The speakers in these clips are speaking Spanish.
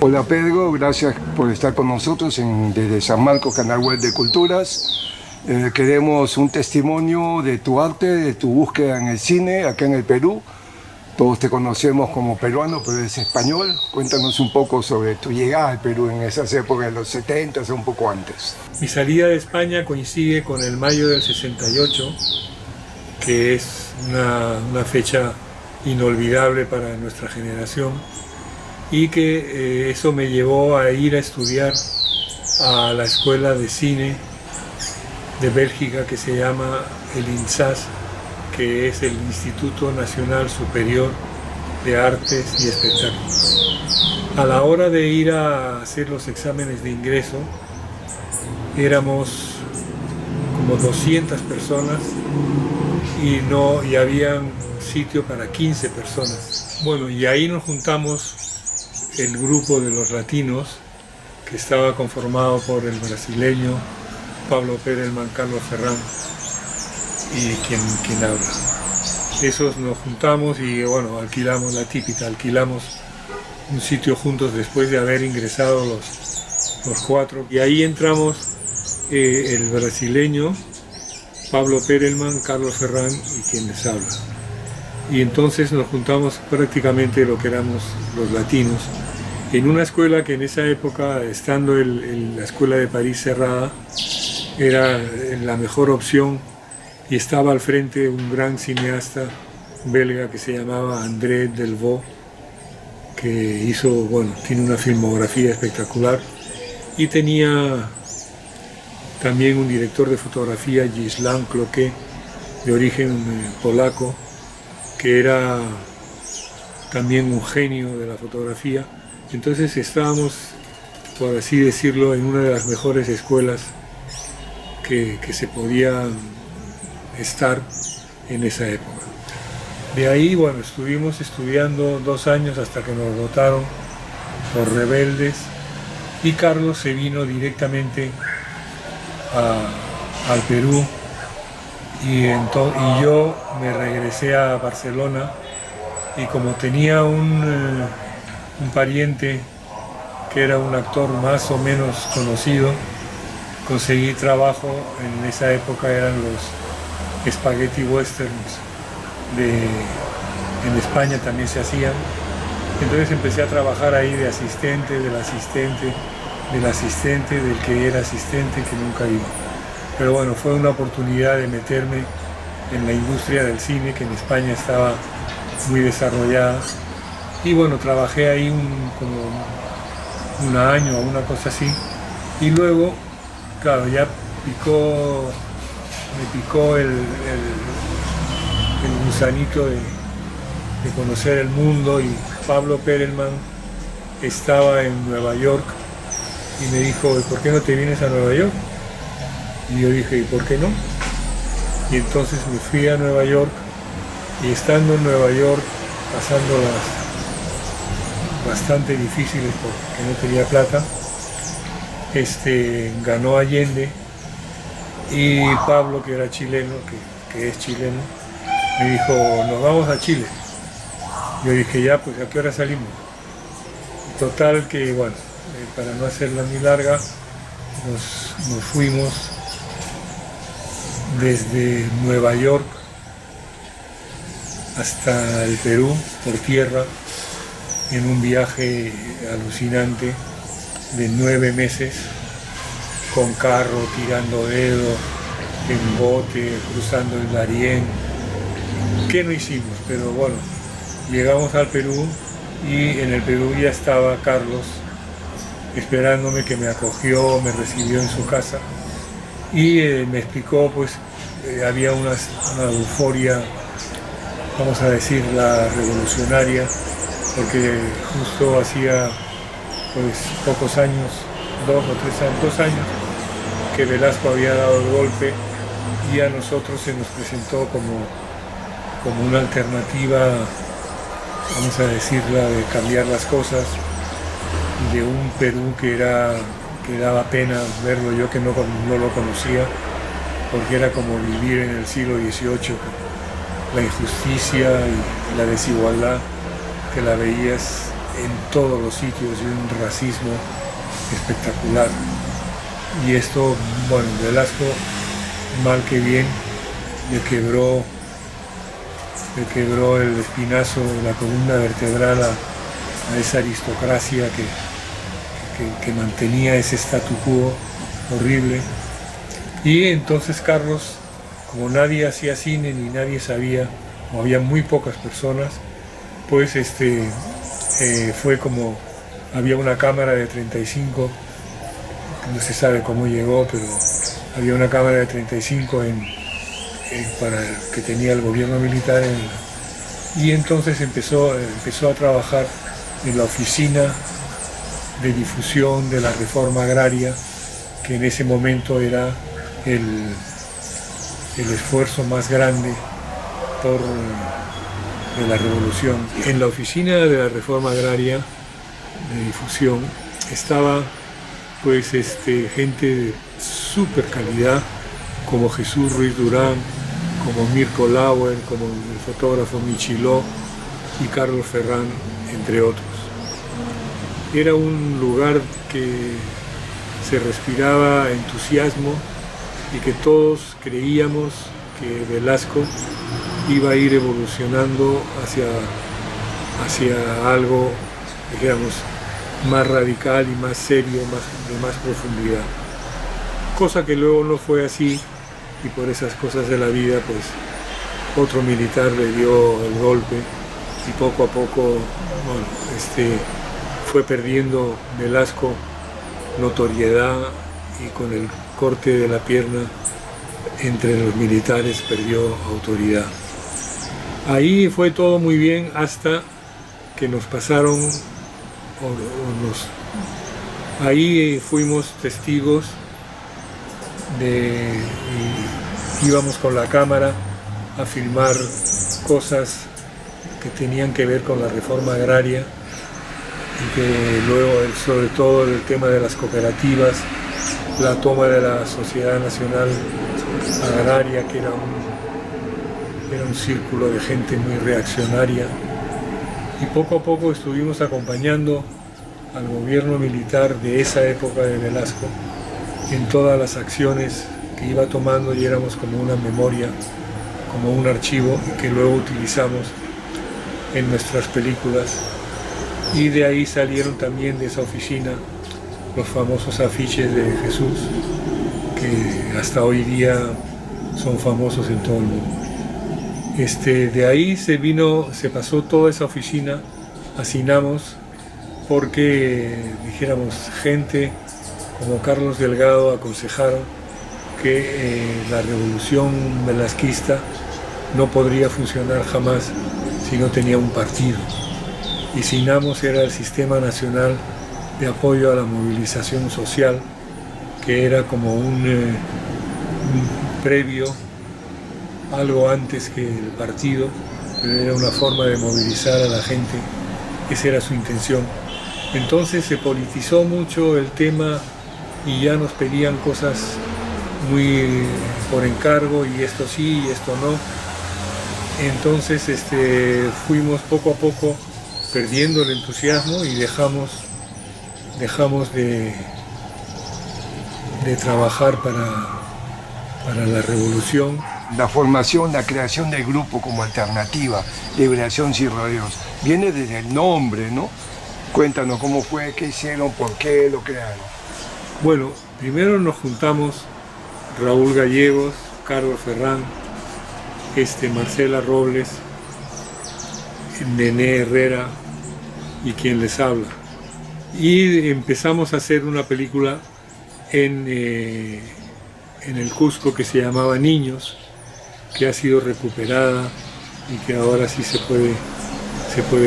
Hola Pedro, gracias por estar con nosotros desde San Marcos, Canal Web de Culturas. Queremos un testimonio de tu arte, de tu búsqueda en el cine acá en el Perú. Todos te conocemos como peruano, pero eres español. Cuéntanos un poco sobre tu llegada al Perú en esas épocas de los 70, o un poco antes. Mi salida de España coincide con el mayo del 68, que es una fecha inolvidable para nuestra generación, y que eso me llevó a ir a estudiar a la escuela de cine de Bélgica que se llama el INSAS, que es el Instituto Nacional Superior de Artes y Espectáculos. A la hora de ir a hacer los exámenes de ingreso, éramos como 200 personas y había sitio para 15 personas. Bueno, y ahí nos juntamos el grupo de los latinos, que estaba conformado por el brasileño Pablo Perelman, Carlos Ferrán y quien habla. Esos nos juntamos y bueno, alquilamos la típica, alquilamos un sitio juntos después de haber ingresado los cuatro. Y ahí entramos el brasileño, Pablo Perelman, Carlos Ferrán y quien les habla. Y entonces nos juntamos prácticamente lo que éramos los latinos, en una escuela que en esa época, estando la escuela de París cerrada, era la mejor opción, y estaba al frente un gran cineasta belga que se llamaba André Delvaux, que hizo, bueno, tiene una filmografía espectacular, y tenía también un director de fotografía, Gislan Cloquet, de origen polaco, que era también un genio de la fotografía. Entonces estábamos, por así decirlo, en una de las mejores escuelas que se podía estar en esa época. De ahí, bueno, estuvimos estudiando 2 años hasta que nos votaron por rebeldes, y Carlos se vino directamente al Perú, y yo me regresé a Barcelona, y como tenía un pariente que era un actor más o menos conocido, conseguí trabajo. En esa época eran los spaghetti westerns en España, también se hacían. Entonces empecé a trabajar ahí de asistente, del asistente, del asistente, del que era asistente, que nunca iba. Pero bueno, fue una oportunidad de meterme en la industria del cine, que en España estaba muy desarrollada. Y bueno, trabajé ahí como un año o una cosa así. Y luego, claro, ya me picó el gusanito de conocer el mundo, y Pablo Perelman estaba en Nueva York y me dijo, ¿por qué no te vienes a Nueva York? Y yo dije, ¿y por qué no? Y entonces me fui a Nueva York, y estando en Nueva York, pasándolas bastante difíciles porque no tenía plata, ganó Allende, y Pablo, que era chileno, que es chileno, me dijo, nos vamos a Chile. Yo dije, ya, pues ¿a qué hora salimos? Total que, bueno, para no hacerla muy larga, nos fuimos desde Nueva York hasta el Perú por tierra, en un viaje alucinante de 9 meses, con carro, tirando dedo, en bote, cruzando el Darién. ¿Qué no hicimos? Pero bueno, llegamos al Perú, y en el Perú ya estaba Carlos esperándome, que me acogió, me recibió en su casa, y me explicó, pues había una euforia, vamos a decir, la revolucionaria, porque justo hacía pues pocos años, 2 o 3 años, que Velasco había dado el golpe, y a nosotros se nos presentó como una alternativa, vamos a decirla, de cambiar las cosas, de un Perú que daba pena verlo, yo que no lo conocía, porque era como vivir en el siglo XVIII, la injusticia y la desigualdad, que la veías en todos los sitios y un racismo espectacular. Y esto, bueno, Velasco, mal que bien, le quebró el espinazo de la columna vertebral a esa aristocracia que mantenía ese statu quo horrible. Y entonces Carlos, como nadie hacía cine ni nadie sabía, o había muy pocas personas, pues fue como, había una cámara de 35, no se sabe cómo llegó, pero había una cámara de 35 para que tenía el gobierno militar y entonces empezó a trabajar en la oficina de difusión de la reforma agraria, que en ese momento era el esfuerzo más grande de la revolución. En la oficina de la reforma agraria de difusión estaba pues gente de súper calidad, como Jesús Ruiz Durán, como Mirko Lauer, como el fotógrafo Michiló y Carlos Ferrán, entre otros. Era un lugar que se respiraba entusiasmo y que todos creíamos que Velasco iba a ir evolucionando hacia algo, digamos, más radical y más serio, de más profundidad. Cosa que luego no fue así, y por esas cosas de la vida, pues otro militar le dio el golpe y poco a poco, bueno, fue perdiendo Velasco notoriedad y con el corte de la pierna entre los militares perdió autoridad. Ahí fue todo muy bien hasta que nos pasaron, ahí fuimos testigos íbamos con la cámara a filmar cosas que tenían que ver con la reforma agraria y que luego, sobre todo, el tema de las cooperativas, la toma de la Sociedad Nacional Agraria, que era un círculo de gente muy reaccionaria, y poco a poco estuvimos acompañando al gobierno militar de esa época de Velasco en todas las acciones que iba tomando, y éramos como una memoria, como un archivo que luego utilizamos en nuestras películas. Y de ahí salieron también, de esa oficina, los famosos afiches de Jesús, que hasta hoy día son famosos en todo el mundo. De ahí se pasó toda esa oficina a Cinamos, porque, dijéramos, gente como Carlos Delgado aconsejaron que la revolución velasquista no podría funcionar jamás si no tenía un partido. Y Cinamos era el Sistema Nacional de Apoyo a la Movilización Social, que era como un previo, algo antes que el partido, pero era una forma de movilizar a la gente. Esa era su intención. Entonces se politizó mucho el tema y ya nos pedían cosas muy por encargo, y esto sí y esto no. Entonces fuimos poco a poco perdiendo el entusiasmo y dejamos de trabajar para la revolución. La formación, la creación del grupo como alternativa, Liberación Sin Rodeos, viene desde el nombre, ¿no? Cuéntanos cómo fue, qué hicieron, por qué lo crearon. Bueno, primero nos juntamos Raúl Gallegos, Carlos Ferrán, Marcela Robles, Nené Herrera y quien les habla. Y empezamos a hacer una película en el Cusco que se llamaba Niños, que ha sido recuperada y que ahora sí se puede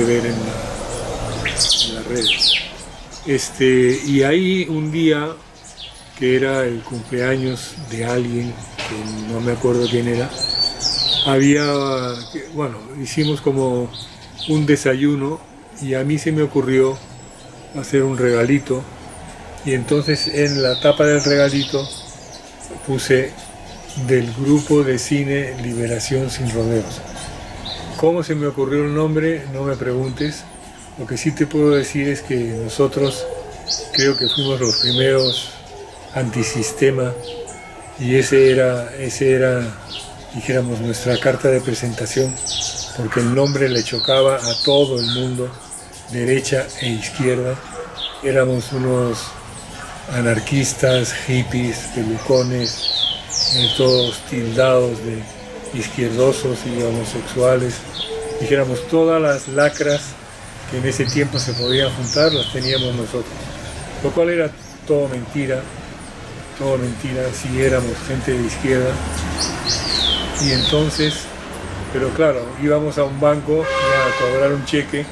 ver en las redes. Y ahí un día, que era el cumpleaños de alguien, que no me acuerdo quién era, hicimos como un desayuno y a mí se me ocurrió hacer un regalito, y entonces en la tapa del regalito puse: del grupo de cine Liberación Sin Rodeos. ¿Cómo se me ocurrió el nombre? No me preguntes, Lo que sí te puedo decir es que nosotros creo que fuimos los primeros antisistema y ese era, dijéramos, nuestra carta de presentación, porque el nombre le chocaba a todo el mundo, derecha e izquierda. Éramos unos anarquistas, hippies, pelucones, todos tildados de izquierdosos y homosexuales. Dijéramos, todas las lacras que en ese tiempo se podían juntar las teníamos nosotros, lo cual era todo mentira, si éramos gente de izquierda. Y entonces, pero claro, íbamos a un banco a cobrar un cheque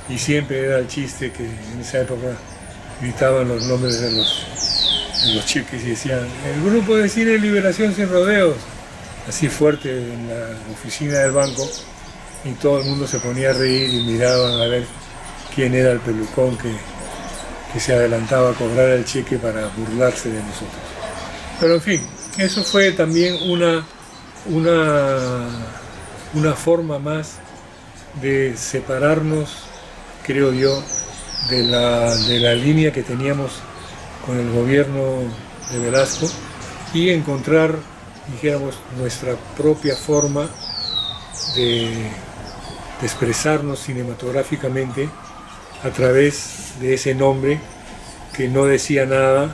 y siempre era el chiste que en esa época gritaban los nombres de los cheques y decían: el grupo de cine Liberación Sin Rodeos, así fuerte en la oficina del banco, y todo el mundo se ponía a reír y miraban a ver quién era el pelucón que se adelantaba a cobrar el cheque para burlarse de nosotros. Pero en fin, eso fue también una forma más de separarnos, creo yo, de la línea que teníamos con el gobierno de Velasco y encontrar, dijéramos, nuestra propia forma de expresarnos cinematográficamente a través de ese nombre que no decía nada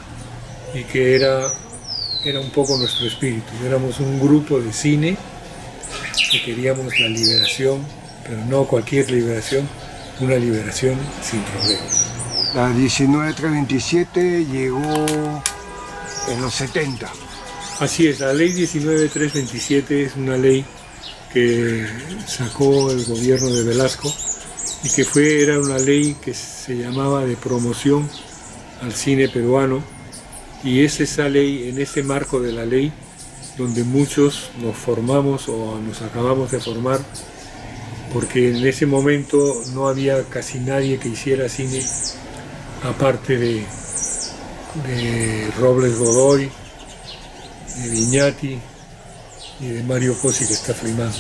y que era un poco nuestro espíritu. Éramos un grupo de cine que queríamos la liberación, pero no cualquier liberación, una liberación sin rodeos. La 19327 llegó en los 70. Así es, la ley 19327 es una ley que sacó el gobierno de Velasco y que era una ley que se llamaba de promoción al cine peruano, y es esa ley, en ese marco de la ley, donde muchos nos formamos o nos acabamos de formar, porque en ese momento no había casi nadie que hiciera cine aparte de Robles Godoy, de Viñati y de Mario Cosi, que está filmando.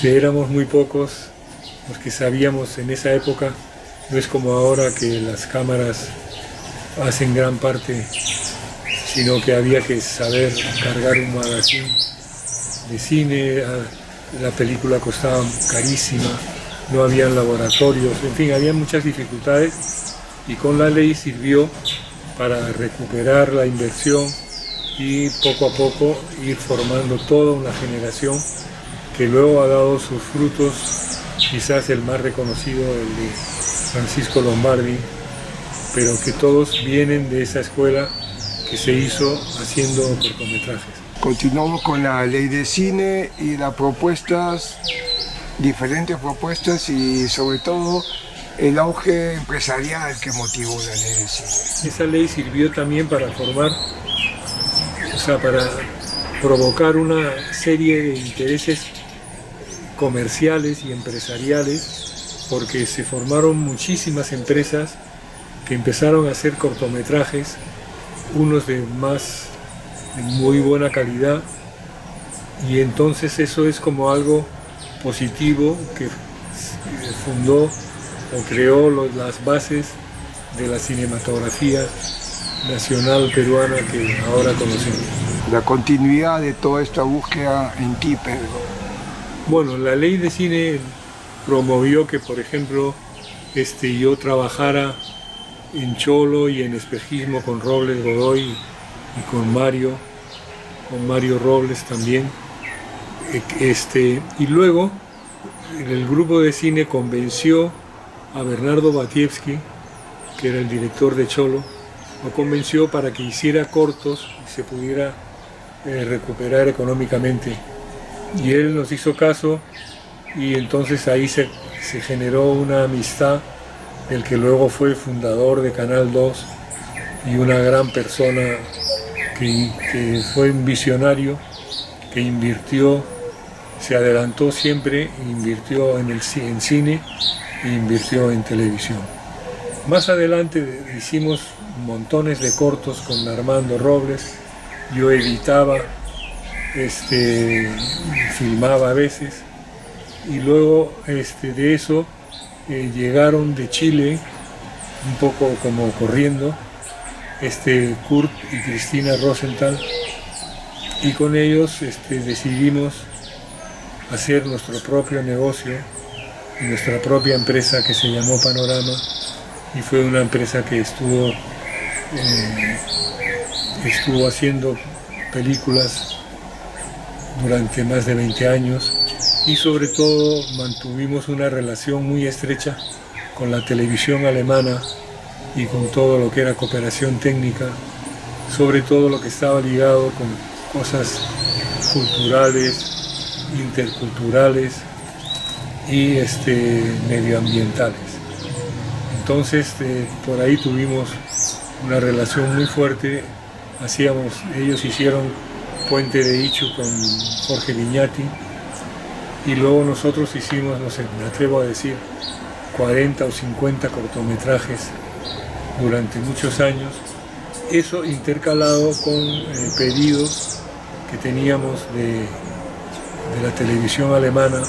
Éramos muy pocos los que sabíamos en esa época. No es como ahora que las cámaras hacen gran parte, sino que había que saber cargar un magazine de cine. La película costaba carísima, no había laboratorios, en fin, había muchas dificultades, y con la ley sirvió para recuperar la inversión y poco a poco ir formando toda una generación que luego ha dado sus frutos. Quizás el más reconocido, el de Francisco Lombardi, pero que todos vienen de esa escuela que se hizo haciendo cortometrajes. Continuamos con la ley de cine y las propuestas, diferentes propuestas, y sobre todo el auge empresarial que motivó la ley de cine. Esa ley sirvió también para formar, para provocar una serie de intereses comerciales y empresariales, porque se formaron muchísimas empresas que empezaron a hacer cortometrajes, unos de muy buena calidad, y entonces eso es como algo positivo que fundó o creó las bases de la cinematografía nacional peruana que ahora conocemos. La continuidad de toda esta búsqueda en ti, Pedro. Bueno, la ley de cine promovió que, por ejemplo, yo trabajara en cholo y en espejismo con Robles Godoy y con Mario Robles también. Y luego el grupo de cine convenció a Bernardo Batievsky, que era el director de Cholo, lo convenció para que hiciera cortos y se pudiera recuperar económicamente. Y él nos hizo caso, y entonces ahí se generó una amistad, el que luego fue fundador de Canal 2 y una gran persona que fue un visionario, que invirtió, se adelantó siempre, invirtió en cine e invirtió en televisión. Más adelante hicimos montones de cortos con Armando Robles, yo editaba, filmaba a veces, y luego de eso llegaron de Chile, un poco como corriendo, Kurt y Cristina Rosenthal, y con ellos decidimos hacer nuestro propio negocio, nuestra propia empresa que se llamó Panorama, y fue una empresa que estuvo haciendo películas durante más de 20 años, y sobre todo mantuvimos una relación muy estrecha con la televisión alemana y con todo lo que era cooperación técnica, sobre todo lo que estaba ligado con cosas culturales, interculturales y medioambientales. Entonces por ahí tuvimos una relación muy fuerte. Ellos hicieron Puente de Ichu con Jorge Viñati, y luego nosotros hicimos, no sé, me atrevo a decir, 40 o 50 cortometrajes durante muchos años. Eso intercalado con pedidos que teníamos de la televisión alemana.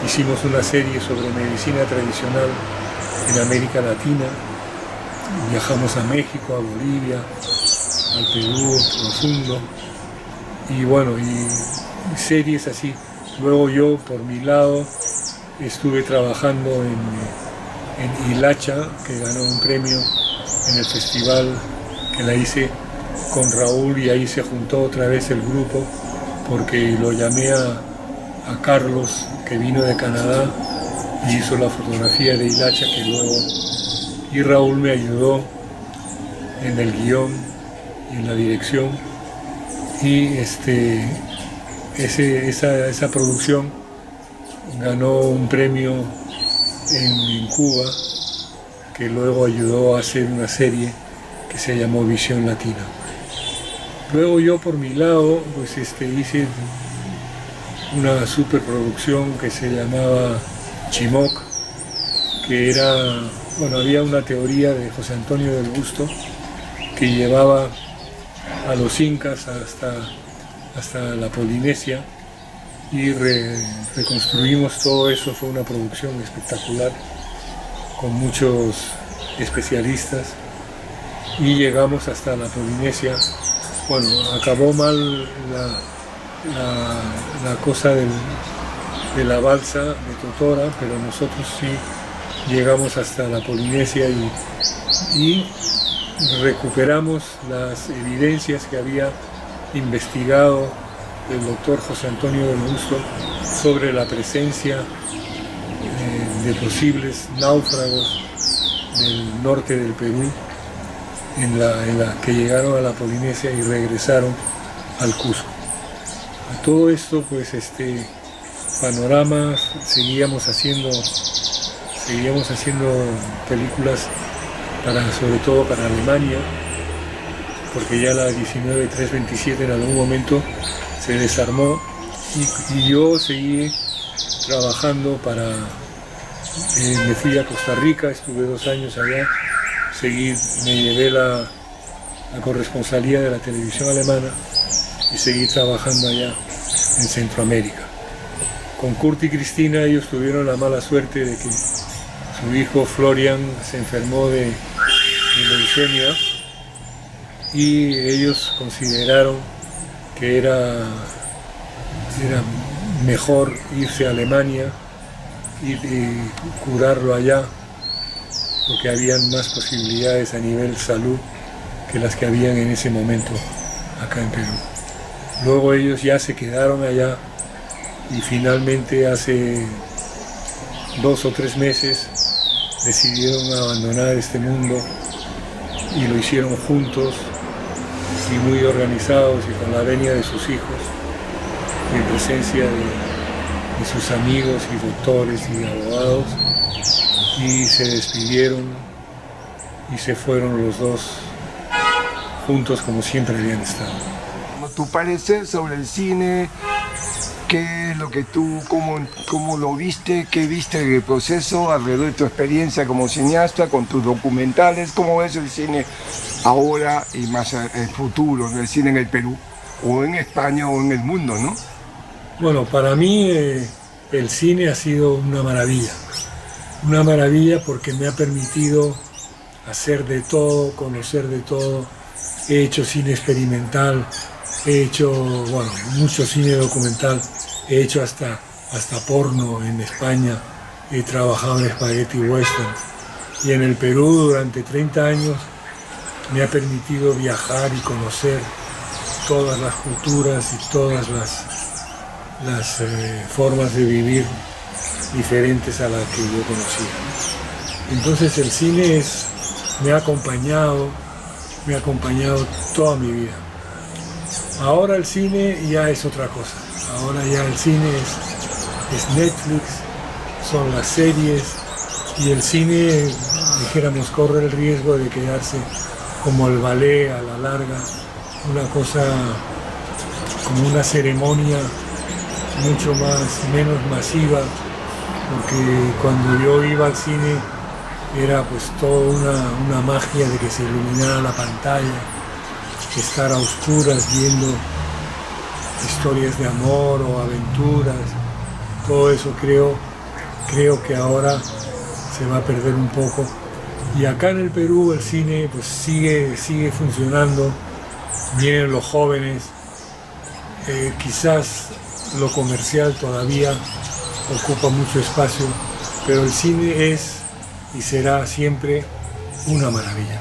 Hicimos una serie sobre medicina tradicional en América Latina. Viajamos a México, a Bolivia, al Perú profundo, y bueno, y series así. Luego yo, por mi lado, estuve trabajando en Hilacha, que ganó un premio en el festival, que la hice con Raúl, y ahí se juntó otra vez el grupo, porque lo llamé a Carlos, que vino de Canadá y hizo la fotografía de Hilacha, que luego, y Raúl me ayudó en el guión y en la dirección, y esa producción ganó un premio en Cuba, que luego ayudó a hacer una serie que se llamó Visión Latina. Luego yo, por mi lado, pues hice una superproducción que se llamaba Chimoc, que era, bueno, había una teoría de José Antonio del Busto que llevaba a los incas hasta la Polinesia, y reconstruimos todo eso. Fue una producción espectacular con muchos especialistas, y llegamos hasta la Polinesia. Bueno, acabó mal la cosa de la balsa de Totora, pero nosotros sí llegamos hasta la Polinesia y recuperamos las evidencias que había investigado el doctor José Antonio del Busto sobre la presencia de posibles náufragos del norte del Perú, que llegaron a la Polinesia y regresaron al Cusco. A todo esto, pues Panorama seguíamos haciendo películas sobre todo para Alemania, porque ya la 19327 en algún momento se desarmó, y yo seguí trabajando me fui a Costa Rica, estuve 2 años allá, me llevé la corresponsalía de la televisión alemana y seguí trabajando allá en Centroamérica. Con Kurt y Cristina, ellos tuvieron la mala suerte de que su hijo Florian se enfermó de leucemia, y ellos consideraron que era mejor irse a Alemania y curarlo allá, porque habían más posibilidades a nivel salud que las que habían en ese momento acá en Perú. Luego ellos ya se quedaron allá, y finalmente hace 2 o 3 meses decidieron abandonar este mundo, y lo hicieron juntos y muy organizados, y con la venia de sus hijos, y en presencia de sus amigos y doctores y abogados, y se despidieron y se fueron los dos juntos como siempre habían estado. Tu parecer sobre el cine, ¿qué es lo que tú, cómo lo viste, qué viste del proceso alrededor de tu experiencia como cineasta, con tus documentales? ¿Cómo ves el cine ahora y más el futuro, el cine en el Perú, o en España, o en el mundo, ¿no? Bueno, para mí el cine ha sido una maravilla. Una maravilla porque me ha permitido hacer de todo, conocer de todo. He hecho cine experimental, he hecho, bueno, mucho cine documental, he hecho hasta porno en España, he trabajado en Spaghetti Western. Y en el Perú durante 30 años me ha permitido viajar y conocer todas las culturas y todas las formas de vivir diferentes a las que yo conocía. Entonces el cine me ha acompañado toda mi vida. Ahora el cine ya es otra cosa. Ahora ya el cine es Netflix, son las series, y el cine, dijéramos, corre el riesgo de quedarse como el ballet a la larga, una cosa, como una ceremonia menos masiva, porque cuando yo iba al cine era pues toda una magia de que se iluminara la pantalla, estar a oscuras viendo historias de amor o aventuras. Todo eso creo que ahora se va a perder un poco. Y acá en el Perú el cine pues sigue funcionando, vienen los jóvenes, quizás lo comercial todavía ocupa mucho espacio, pero el cine es y será siempre una maravilla.